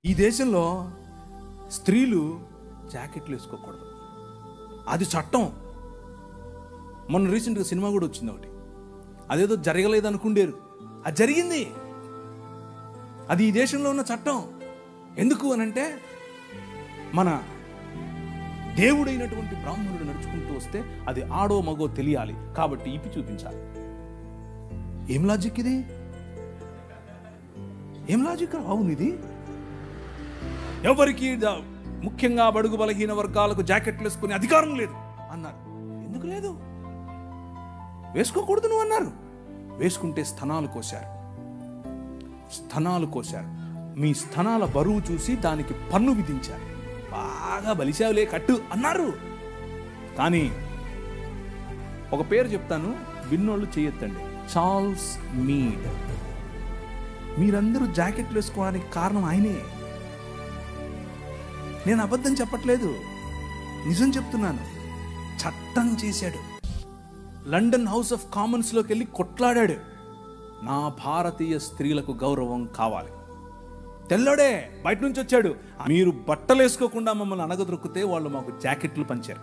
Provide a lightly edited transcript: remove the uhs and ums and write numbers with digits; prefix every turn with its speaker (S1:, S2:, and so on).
S1: ఈ దేశంలో స్త్రీలు జాకెట్లు వేసుకోకూడదు, అది చట్టం. మొన్న రీసెంట్గా సినిమా కూడా వచ్చింది ఒకటి, అదేదో జరగలేదు అనుకుండేరు, అది జరిగింది. అది ఈ దేశంలో ఉన్న చట్టం. ఎందుకు అనంటే మన దేవుడైనటువంటి బ్రాహ్మణుడు నడుచుకుంటూ వస్తే అది ఆడో మగో తెలియాలి, కాబట్టి ఇప్పి చూపించాలి. ఏం లాజిక్ ఇది? ఏం లాజిక్ అవును ఇది? ఎవరికి ముఖ్యంగా బడుగు బలహీన వర్గాలకు జాకెట్లు వేసుకునే అధికారం లేదు అన్నారు. ఎందుకు లేదు? వేసుకోకూడదు నువ్వు అన్నారు. వేసుకుంటే స్తనాలు కోశారు. మీ స్తనాల బరువు చూసి దానికి పన్ను విధించారు. బాగా బలిశావులే కట్టు అన్నారు. కానీ ఒక పేరు చెప్తాను, విన్నోళ్ళు చేయొద్దండి. Charles Mead. మీరందరూ జాకెట్లు వేసుకోవడానికి కారణం ఆయనే. నేను అబద్ధం చెప్పట్లేదు, నిజం చెప్తున్నాను. చట్టం చేశాడు. లండన్ హౌస్ ఆఫ్ కామన్స్ లోకి వెళ్ళి కొట్లాడాడు. నా భారతీయ స్త్రీలకు గౌరవం కావాలి. తెల్లోడే బయట నుంచి వచ్చాడు. మీరు బట్టలు వేసుకోకుండా మమ్మల్ని అనగదొరికితే వాళ్ళు మాకు జాకెట్లు పంచారు.